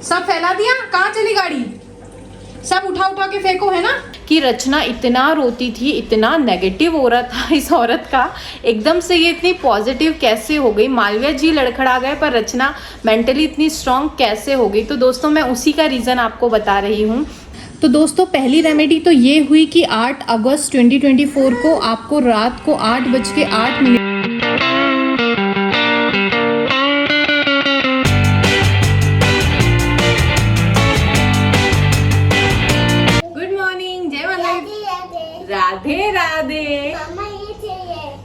सब फैला दिया, कहाँ चली गाड़ी? सब उठा उठा के फेंको, है ना? कि रचना इतना रोती थी, इतना नेगेटिव हो रहा था इस औरत का, एकदम से ये इतनी पॉजिटिव कैसे हो गई? मालविया जी लड़खड़ा गए पर रचना मेंटली इतनी स्ट्रांग कैसे हो गई? तो दोस्तों मैं उसी का रीज़न आपको बता रही हूँ। तो दोस्तों पहली रेमेडी तो ये हुई कि 8 अगस्त 2024 को आपको रात को 8:08 राधे राधे।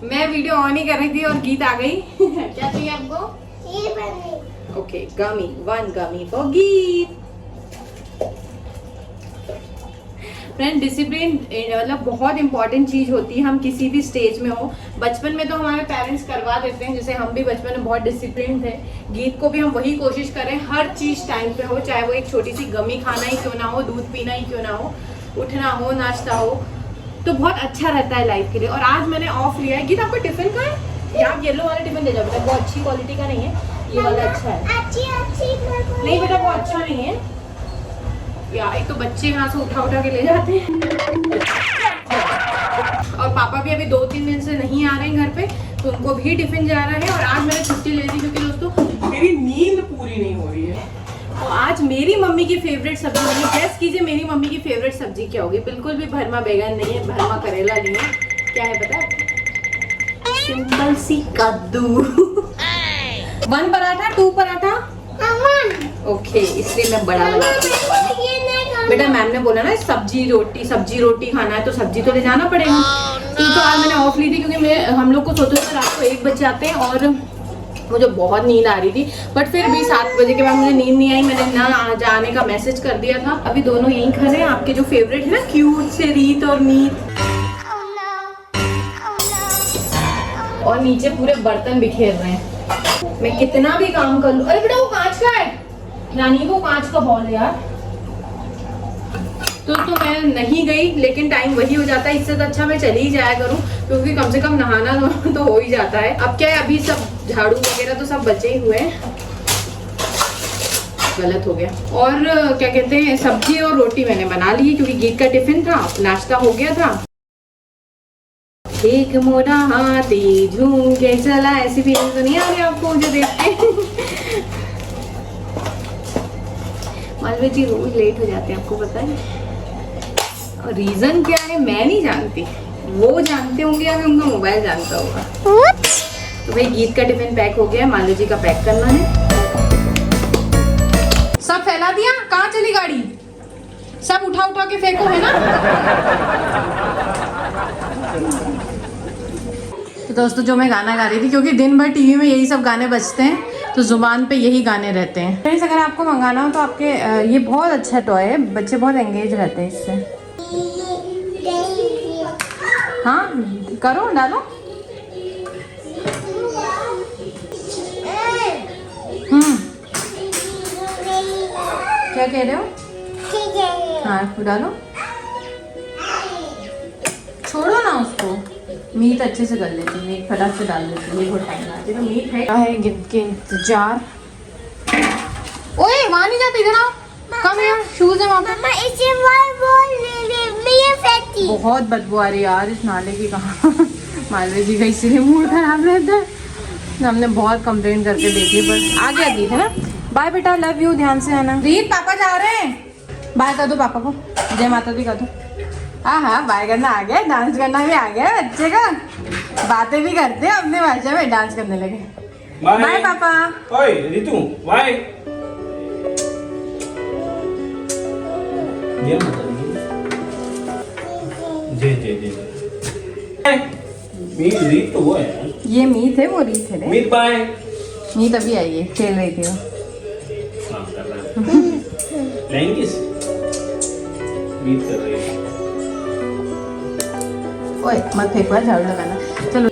मैं वीडियो ऑन ही कर रही थी और गीत आ गई। क्या चाहिए आपको? ओके, गमी, 1 गमी फॉर गीत। फ्रेंड, डिसिप्लिन मतलब बहुत इंपॉर्टेंट चीज होती है। हम किसी भी स्टेज में हो, बचपन में तो हमारे पेरेंट्स करवा देते हैं, जैसे हम भी बचपन में बहुत डिसिप्लिन थे। गीत को भी हम वही कोशिश करें, हर चीज टाइम पे हो, चाहे वो एक छोटी सी गमी खाना ही क्यों ना हो, दूध पीना ही क्यों ना हो, उठना हो, नाश्ता हो, तो बहुत अच्छा रहता है लाइफ के लिए। और आज मैंने ऑफ लिया है। गीत आपको टिफिन का है, या आप येलो वाला टिफिन ले जाओ बेटा, बहुत अच्छी क्वालिटी का नहीं है, ये वाला अच्छा है। नहीं बेटा, वो अच्छा नहीं है यार, एक तो बच्चे यहाँ से उठा उठा के ले जाते हैं और पापा भी अभी 2-3 दिन से नहीं आ रहे हैं घर पे, तो उनको भी टिफिन जा रहा है। और आज मैंने छुट्टी ले ली क्योंकि दोस्तों मेरी नींद पूरी नहीं हो रही है। तो आज मेरी मम्मी की फेवरेट सब्जी बनी। गेस कीजिए मेरी मम्मी की फेवरेट सब्जी क्या होगी? बिल्कुल भी भरमा बैगन नहीं है, भरमा करेला नहीं है, क्या है पता है? सिंपल सी कद्दू। 1 पराठा, 2 पराठा, ओके, इसलिए मैं बड़ा बेटा मैम ने बोला ना सब्जी रोटी खाना है तो सब्जी तो ले जाना पड़ेगा। तो आज मैंने ऑफ ली थी क्योंकि हम लोग को सोचो तो रात को 1 बज जाते हैं और मुझे बहुत नींद आ रही थी, बट फिर भी 7 बजे के बाद मुझे नींद नहीं आई। मैंने ना जाने का मैसेज कर दिया था। अभी दोनों यहीं खड़े हैं, आपके जो फेवरेट है ना क्यूट से रीत और मीत, और नीचे पूरे बर्तन बिखेर रहे हैं। मैं कितना भी काम कर लूं, अरे बेटा वो कांच का है, रानी को कांच का बॉल है यार। तो मैं नहीं गई, लेकिन टाइम वही हो जाता है। इससे तो अच्छा मैं चली ही जाया करूं, क्योंकि कम से कम नहाना तो हो ही जाता है। अब क्या है, अभी सब झाड़ू वगैरह तो सब बचे ही हुए हैं, गलत हो गया। और क्या कहते हैं, सब्जी और रोटी मैंने बना ली क्योंकि गीत का टिफिन था, नाश्ता हो गया था। एक मोटा हाथी झूम के चला, ऐसी फीलिंग तो नहीं आ रही आपको मुझे देख के? मालवी जी रोज लेट हो जाते हैं, आपको पता है। और रीजन क्या है मैं नहीं जानती, वो जानते होंगे या फिर उनका मोबाइल जानता होगा। तो भाई गीत का टिफिन पैक हो गया, मालवी जी का पैक करना है। सब फैला दिया, कहाँ चली गाड़ी? सब उठा उठा के फेंको, है ना? तो दोस्तों जो मैं गाना गा रही थी, क्योंकि दिन भर टीवी में यही सब गाने बजते हैं तो जुबान पे यही गाने रहते हैं। फ्रेंड्स अगर आपको मंगाना हो तो आपके ये बहुत अच्छा टॉय है, बच्चे बहुत एंगेज रहते हैं इससे। हाँ करो, डालो। क्या कह रहे हो? हाँ डालो, छोड़ो ना उसको। मीट अच्छे से कर लेती है, मीट फटाक से डाल देती है, बहुत टाइम लगता है। तो मीट है गिफ्ट के इंतजार। ओए वहाँ नहीं जाते, इधर आओ, कम यार, शूज है वहाँ पे। बहुत बदबू आ रही है यार इस नाले की, कहाँ मालवी जी का इसीलिए मूड खराब रहता है। हमने बहुत कंप्लेंट करके देखी, पर आ गया गीत, है ना? बाय बेटा, लव यू, ध्यान से आना। रीत पापा जा रहे हैं, बाय कर दो पापा को, जय माता दी कर दो। हाँ बाय करना आ गया, डांस करना भी आ गया बच्चे का, बातें भी करते हैं अपने भाषा में, डांस करने लगे। बाय पापा। ओए रितु बाय। जय माता दी। जय जय जय। मीत रीत तो वो है, ये मीत है, वो रीत है। मीत बाय। मीत अभी आई है, खेल रही थी वो। हाँ कर रहा है। लैंगिस मीत कर रही है। ओए मत फेंको, झाड़ू लगाना। चलो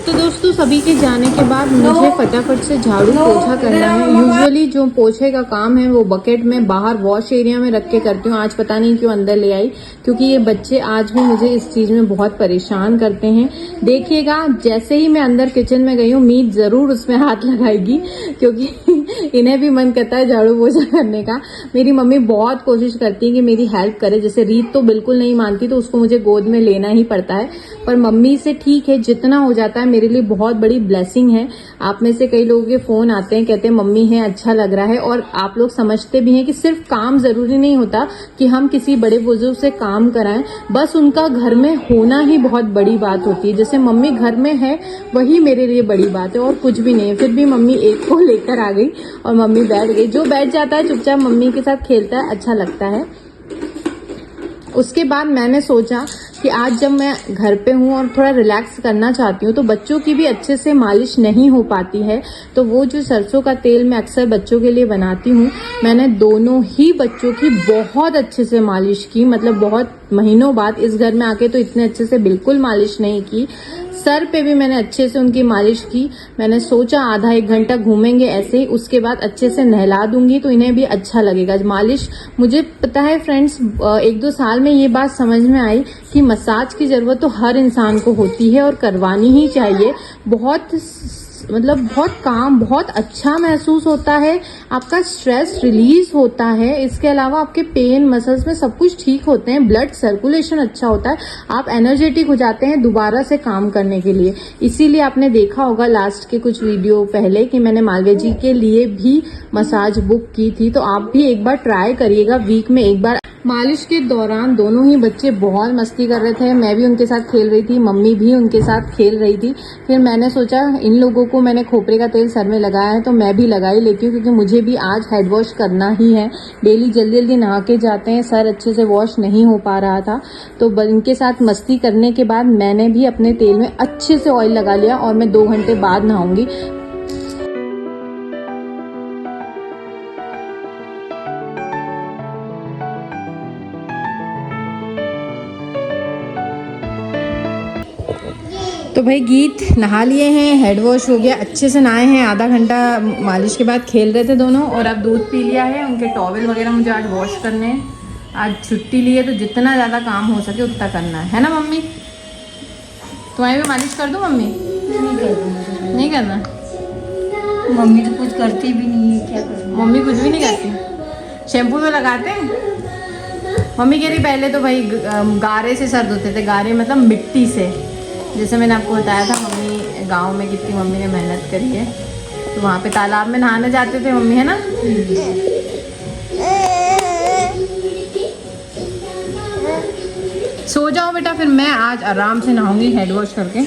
तो दोस्तों सभी के जाने के बाद मुझे फटाफट से झाड़ू पोछा करना है। यूजुअली जो पोछे का काम है वो बकेट में बाहर वॉश एरिया में रख के करती हूँ। आज पता नहीं क्यों अंदर ले आई, क्योंकि ये बच्चे आज भी मुझे इस चीज में बहुत परेशान करते हैं। देखिएगा जैसे ही मैं अंदर किचन में गई हूँ, मीत जरूर उसमें हाथ लगाएगी, क्योंकि इन्हें भी मन करता है झाड़ू पोछा करने का। मेरी मम्मी बहुत कोशिश करती है कि मेरी हेल्प करे। जैसे रीत तो बिल्कुल नहीं मानती, तो उसको मुझे गोद में लेना ही पड़ता है, पर मम्मी से ठीक है, जितना हो जाता है मेरे लिए बहुत बड़ी ब्लेसिंग है। आप में से कई लोगों के फोन आते हैं, कहते हैं मम्मी है, अच्छा लग रहा है। और आप लोग समझते भी हैं कि सिर्फ काम जरूरी नहीं होता कि हम किसी बड़े बुजुर्ग से काम कराएं, बस उनका घर में होना ही बहुत बड़ी बात होती है। जैसे मम्मी घर में है वही मेरे लिए बड़ी बात है और कुछ भी नहीं है। फिर भी मम्मी एक को लेकर आ गई और मम्मी बैठ गई। जो बैठ जाता है चुपचाप मम्मी के साथ खेलता है, अच्छा लगता है। उसके बाद मैंने सोचा कि आज जब मैं घर पे हूँ और थोड़ा रिलैक्स करना चाहती हूँ, तो बच्चों की भी अच्छे से मालिश नहीं हो पाती है, तो वो जो सरसों का तेल मैं अक्सर बच्चों के लिए बनाती हूँ, मैंने दोनों ही बच्चों की बहुत अच्छे से मालिश की। मतलब बहुत महीनों बाद इस घर में आके तो इतने अच्छे से बिल्कुल मालिश नहीं की। सर पे भी मैंने अच्छे से उनकी मालिश की। मैंने सोचा आधा एक घंटा घूमेंगे ऐसे ही, उसके बाद अच्छे से नहला दूंगी तो इन्हें भी अच्छा लगेगा। मालिश मुझे पता है फ्रेंड्स, 1-2 साल में ये बात समझ में आई कि मसाज की जरूरत तो हर इंसान को होती है और करवानी ही चाहिए। बहुत काम, बहुत अच्छा महसूस होता है, आपका स्ट्रेस रिलीज होता है। इसके अलावा आपके पेन मसल्स में सब कुछ ठीक होते हैं, ब्लड सर्कुलेशन अच्छा होता है, आप एनर्जेटिक हो जाते हैं दोबारा से काम करने के लिए। इसीलिए आपने देखा होगा लास्ट के कुछ वीडियो पहले कि मैंने मालवीय जी के लिए भी मसाज बुक की थी, तो आप भी एक बार ट्राई करिएगा, वीक में एक बार। मालिश के दौरान दोनों ही बच्चे बहुत मस्ती कर रहे थे, मैं भी उनके साथ खेल रही थी, मम्मी भी उनके साथ खेल रही थी। फिर मैंने सोचा इन लोगों को, मैंने खोपरे का तेल सर में लगाया है तो मैं भी लगा ही लेती हूँ, क्योंकि मुझे भी आज हेड वॉश करना ही है। डेली जल्दी जल्दी नहा के जाते हैं, सर अच्छे से वॉश नहीं हो पा रहा था, तो इनके साथ मस्ती करने के बाद मैंने भी अपने तेल में अच्छे से ऑयल लगा लिया और मैं 2 घंटे बाद नहाऊंगी। तो भाई गीत नहा लिए हैं, हेड वॉश हो गया, अच्छे से नहाए हैं। आधा घंटा मालिश के बाद खेल रहे थे दोनों, और अब दूध पी लिया है। उनके टॉवल वगैरह मुझे आज वॉश करने हैं। आज छुट्टी ली है तो जितना ज़्यादा काम हो सके उतना करना है ना मम्मी? तुम्हारी भी मालिश कर दूँ मम्मी? नहीं करना? मम्मी तो कुछ करती भी नहीं है, क्या करूँ? मम्मी कुछ भी नहीं करती, शैम्पू तो लगाते हैं। मम्मी कह रही पहले तो भाई गारे से सर धोते थे, गारे मतलब मिट्टी से। जैसे मैंने आपको बताया था मम्मी गांव में कितनी मम्मी ने मेहनत करी है, तो वहाँ पे तालाब में नहाने जाते थे मम्मी, है ना? सो जाओ बेटा, फिर मैं आज आराम से नहाऊंगी हेड वॉश करके।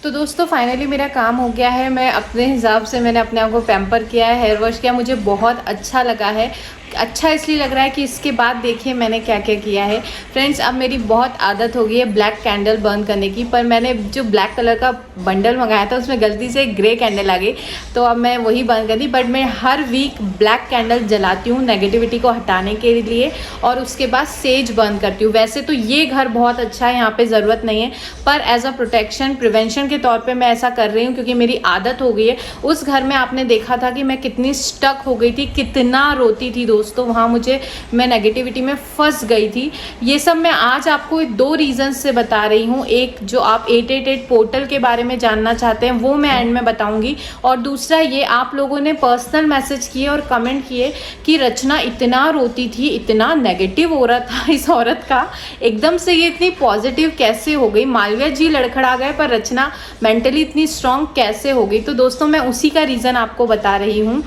तो दोस्तों फाइनली मेरा काम हो गया है। मैं अपने हिसाब से मैंने अपने आप को पैम्पर किया है, हेयर वॉश किया, मुझे बहुत अच्छा लगा है। अच्छा इसलिए लग रहा है कि इसके बाद देखिए मैंने क्या क्या किया है। फ्रेंड्स अब मेरी बहुत आदत हो गई है ब्लैक कैंडल बर्न करने की, पर मैंने जो ब्लैक कलर का बंडल मंगाया था उसमें गलती से एक ग्रे कैंडल आ गई, तो अब मैं वही बर्न कर दी। बट मैं हर वीक ब्लैक कैंडल जलाती हूँ नेगेटिविटी को हटाने के लिए, और उसके बाद सेज बर्न करती हूँ। वैसे तो ये घर बहुत अच्छा है, यहाँ पर ज़रूरत नहीं है, पर एज अ प्रोटेक्शन प्रिवेंशन के तौर पर मैं ऐसा कर रही हूँ, क्योंकि मेरी आदत हो गई है। उस घर में आपने देखा था कि मैं कितनी स्टक हो गई थी, कितना रोती थी दोस्तों, वहाँ मैं नेगेटिविटी में फंस गई थी। ये सब मैं आज आपको 2 रीजन से बता रही हूँ। एक जो आप 888 पोर्टल के बारे में जानना चाहते हैं वो मैं एंड में बताऊंगी, और दूसरा ये आप लोगों ने पर्सनल मैसेज किए और कमेंट किए कि रचना इतना रोती थी, इतना नेगेटिव हो रहा था इस औरत का, एकदम से ये इतनी पॉजिटिव कैसे हो गई। मालवीय जी लड़खड़ा गए पर रचना मेंटली इतनी स्ट्रांग कैसे हो गई। तो दोस्तों मैं उसी का रीज़न आपको बता रही हूँ।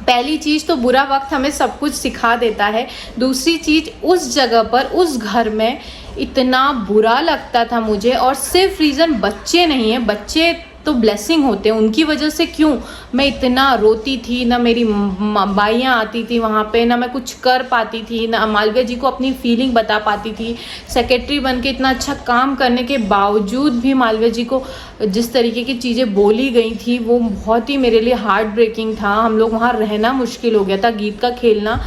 पहली चीज़ तो बुरा वक्त हमें सब कुछ सिखा देता है। दूसरी चीज़ उस जगह पर उस घर में इतना बुरा लगता था मुझे, और सिर्फ रीज़न बच्चे नहीं है, बच्चे तो ब्लेसिंग होते हैं, उनकी वजह से क्यों मैं इतना रोती थी। ना मेरी बाइयाँ आती थी वहाँ पे, ना मैं कुछ कर पाती थी, ना मालवीय जी को अपनी फीलिंग बता पाती थी। सेक्रेटरी बन के इतना अच्छा काम करने के बावजूद भी मालवीय जी को जिस तरीके की चीज़ें बोली गई थी वो बहुत ही मेरे लिए हार्ट ब्रेकिंग था। हम लोग वहाँ रहना मुश्किल हो गया था, गीत का खेलना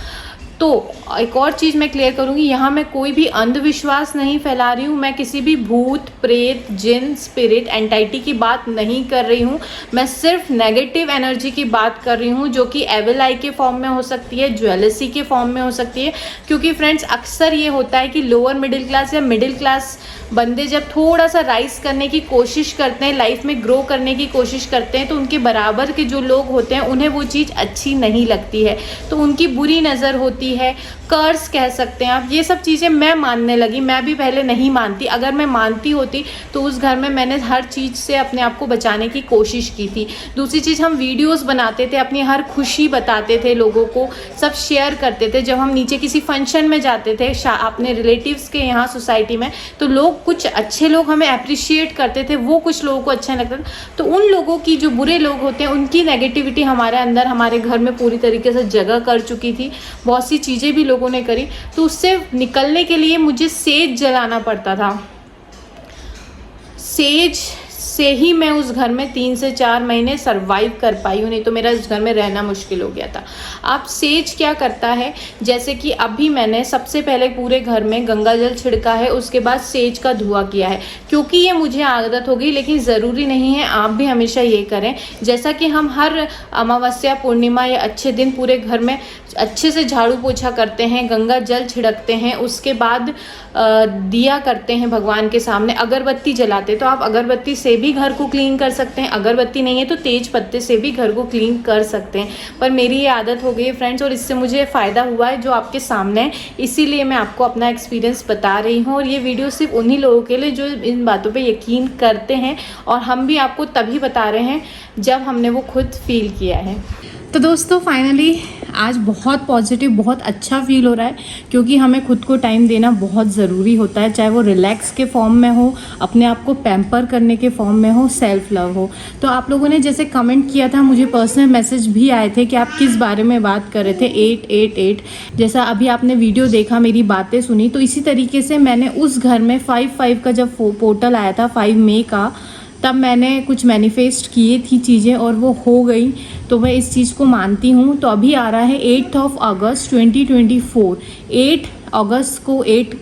तो एक और चीज़ मैं क्लियर करूँगी, यहाँ मैं कोई भी अंधविश्वास नहीं फैला रही हूँ, मैं किसी भी भूत प्रेत जिन स्पिरिट एंटाइटी की बात नहीं कर रही हूँ। मैं सिर्फ नेगेटिव एनर्जी की बात कर रही हूँ, जो कि एविल आई के फॉर्म में हो सकती है, ज्वेलसी के फॉर्म में हो सकती है। क्योंकि फ्रेंड्स अक्सर ये होता है कि लोअर मिडिल क्लास या मिडिल क्लास बंदे जब थोड़ा सा राइज करने की कोशिश करते हैं, लाइफ में ग्रो करने की कोशिश करते हैं, तो उनके बराबर के जो लोग होते हैं उन्हें वो चीज़ अच्छी नहीं लगती है, तो उनकी बुरी नज़र होती है, कर्स कह सकते हैं आप। ये सब चीज़ें मैं मानने लगी, मैं भी पहले नहीं मानती। अगर मैं मानती होती तो उस घर में मैंने हर चीज़ से अपने आप को बचाने की कोशिश की थी। दूसरी चीज़, हम वीडियोस बनाते थे, अपनी हर खुशी बताते थे, लोगों को सब शेयर करते थे। जब हम नीचे किसी फंक्शन में जाते थे अपने रिलेटिव्स के यहाँ सोसाइटी में, तो लोग कुछ अच्छे लोग हमें अप्रिशिएट करते थे, वो कुछ लोगों को अच्छा नहीं लगता था। तो उन लोगों की, जो बुरे लोग होते हैं, उनकी नेगेटिविटी हमारे अंदर, हमारे घर में पूरी तरीके से जगह कर चुकी थी। बहुत सी चीज़ें भी लोगों ने करी, तो उससे निकलने के लिए मुझे सेज जलाना पड़ता था। सेज से ही मैं उस घर में 3 से 4 महीने सरवाइव कर पाई हूँ, नहीं तो मेरा इस घर में रहना मुश्किल हो गया था। अब सेज क्या करता है, जैसे कि अभी मैंने सबसे पहले पूरे घर में गंगा जल छिड़का है, उसके बाद सेज का धुआं किया है, क्योंकि ये मुझे आदत हो गई। लेकिन ज़रूरी नहीं है आप भी हमेशा ये करें। जैसा कि हम हर अमावस्या, पूर्णिमा या अच्छे दिन पूरे घर में अच्छे से झाड़ू पोछा करते हैं, गंगा जल छिड़कते हैं, उसके बाद दिया करते हैं भगवान के सामने, अगरबत्ती जलाते, तो आप अगरबत्ती से भी घर को क्लीन कर सकते हैं। अगरबत्ती नहीं है तो तेज पत्ते से भी घर को क्लीन कर सकते हैं। पर मेरी ये आदत हो गई है फ्रेंड्स, और इससे मुझे फ़ायदा हुआ है जो आपके सामने है, इसीलिए मैं आपको अपना एक्सपीरियंस बता रही हूँ। और ये वीडियो सिर्फ उन्हीं लोगों के लिए जो इन बातों पे यकीन करते हैं, और हम भी आपको तभी बता रहे हैं जब हमने वो खुद फील किया है। तो दोस्तों फाइनली आज बहुत पॉजिटिव, बहुत अच्छा फील हो रहा है, क्योंकि हमें खुद को टाइम देना बहुत ज़रूरी होता है, चाहे वो रिलैक्स के फॉर्म में हो, अपने आप को पैम्पर करने के फॉर्म में हो, सेल्फ लव हो। तो आप लोगों ने जैसे कमेंट किया था, मुझे पर्सनल मैसेज भी आए थे कि आप किस बारे में बात कर रहे थे, 888। जैसा अभी आपने वीडियो देखा, मेरी बातें सुनी, तो इसी तरीके से मैंने उस घर में 5/5 का जब पोर्टल आया था 5 मई का, तब मैंने कुछ मैनिफेस्ट किए थी चीज़ें और वो हो गई, तो मैं इस चीज़ को मानती हूँ। तो अभी आ रहा है 8 अगस्त 2024। 8 अगस्त को 8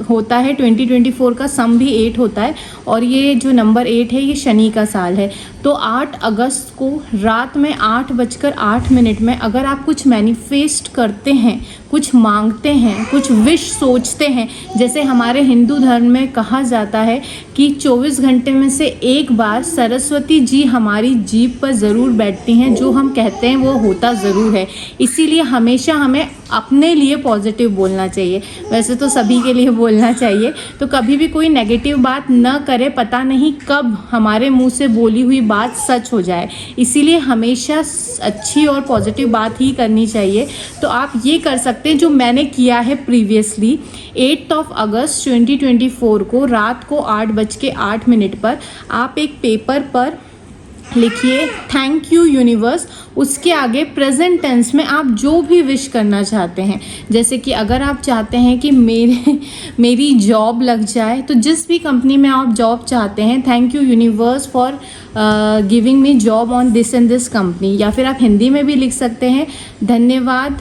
होता है, 2024 का सम भी 8 होता है, और ये जो नंबर 8 है ये शनि का साल है। तो 8 अगस्त को रात में 8:08 में अगर आप कुछ मैनिफेस्ट करते हैं, कुछ मांगते हैं, कुछ विश सोचते हैं, जैसे हमारे हिंदू धर्म में कहा जाता है कि 24 घंटे में से एक बार सरस्वती जी हमारी जीभ पर ज़रूर बैठती हैं, जो हम कहते हैं वो होता ज़रूर है। इसीलिए हमेशा हमें अपने लिए पॉजिटिव बोलना चाहिए, वैसे तो सभी के लिए बोलना चाहिए। तो कभी भी कोई नेगेटिव बात न करे, पता नहीं कब हमारे मुंह से बोली हुई बात सच हो जाए, इसीलिए हमेशा अच्छी और पॉजिटिव बात ही करनी चाहिए। तो आप ये कर सकते हैं जो मैंने किया है प्रीवियसली। 8 अगस्त 2024 को रात को 8:08 पर आप एक पेपर पर लिखिए थैंक यू यूनिवर्स, उसके आगे प्रेजेंट टेंस में आप जो भी विश करना चाहते हैं। जैसे कि अगर आप चाहते हैं कि मेरी जॉब लग जाए, तो जिस भी कंपनी में आप जॉब चाहते हैं, thank you universe for giving me job on this and this company. या फिर आप हिंदी में भी लिख सकते हैं धन्यवाद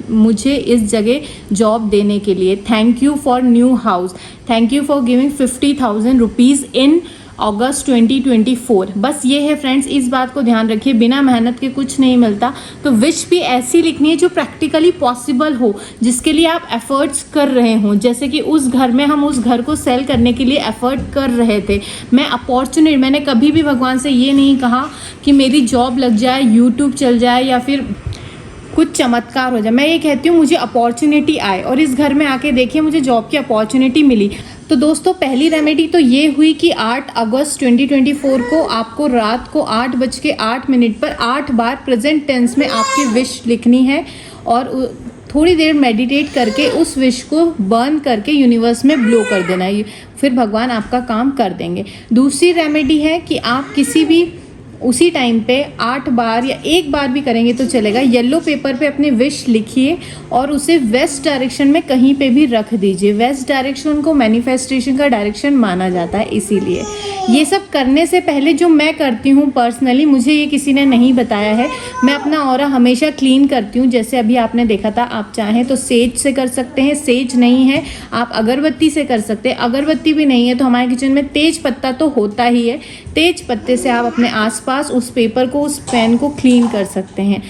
मुझे इस जगह जॉब देने के लिए, thank you for new house, thank you for giving 50,000 rupees in August 2024। बस ये है फ्रेंड्स, इस बात को ध्यान रखिए, बिना मेहनत के कुछ नहीं मिलता। तो विश भी ऐसी लिखनी है जो प्रैक्टिकली पॉसिबल हो, जिसके लिए आप एफर्ट्स कर रहे हों। जैसे कि उस घर में हम उस घर को सेल करने के लिए एफर्ट कर रहे थे। मैंने कभी भी भगवान से ये नहीं कहा कि मेरी जॉब लग जाए, यूट्यूब चल जाए या फिर कुछ चमत्कार हो जाए। मैं ये कहती हूँ मुझे अपॉर्चुनिटी आए, और इस घर में आके देखिए मुझे जॉब की अपॉर्चुनिटी मिली। तो दोस्तों पहली रेमेडी तो ये हुई कि 8 अगस्त 2024 को आपको रात को 8:08 पर 8 बार प्रेजेंट टेंस में आपकी विश लिखनी है, और थोड़ी देर मेडिटेट करके उस विश को बर्न करके यूनिवर्स में ब्लो कर देना है, फिर भगवान आपका काम कर देंगे। दूसरी रेमेडी है कि आप किसी भी उसी टाइम पे 8 बार या 1 बार भी करेंगे तो चलेगा। येलो पेपर पे अपनी विश लिखिए और उसे वेस्ट डायरेक्शन में कहीं पे भी रख दीजिए। वेस्ट डायरेक्शन को मैनिफेस्टेशन का डायरेक्शन माना जाता है, इसीलिए ये सब करने से पहले जो मैं करती हूँ पर्सनली, मुझे ये किसी ने नहीं बताया है, मैं अपना ऑरा हमेशा क्लीन करती हूँ। जैसे अभी आपने देखा था, आप चाहें तो सेज से कर सकते हैं, सेज नहीं है आप अगरबत्ती से कर सकते हैं, अगरबत्ती भी नहीं है तो हमारे किचन में तेज पत्ता तो होता ही है, तेज पत्ते से आप अपने आसपास उस पेपर को, उस पेन को क्लीन कर सकते हैं।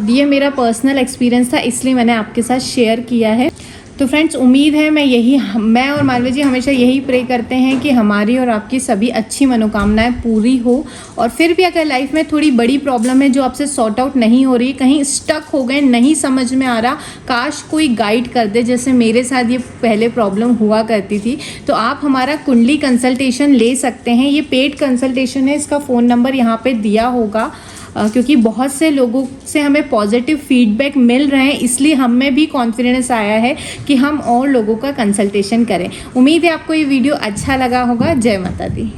ये मेरा पर्सनल एक्सपीरियंस था, इसलिए मैंने आपके साथ शेयर किया है। तो फ्रेंड्स, उम्मीद है मैं और मालवी जी हमेशा यही प्रे करते हैं कि हमारी और आपकी सभी अच्छी मनोकामनाएं पूरी हो। और फिर भी अगर लाइफ में थोड़ी बड़ी प्रॉब्लम है जो आपसे सॉर्ट आउट नहीं हो रही, कहीं स्टक हो गए, नहीं समझ में आ रहा, काश कोई गाइड कर दे, जैसे मेरे साथ ये पहले प्रॉब्लम हुआ करती थी, तो आप हमारा कुंडली कंसल्टेशन ले सकते हैं। ये पेड कंसल्टेशन है, इसका फ़ोन नंबर यहाँ पे दिया होगा, क्योंकि बहुत से लोगों से हमें पॉजिटिव फीडबैक मिल रहे हैं, इसलिए हमें भी कॉन्फिडेंस आया है कि हम और लोगों का कंसल्टेशन करें। उम्मीद है आपको ये वीडियो अच्छा लगा होगा। जय माता दी।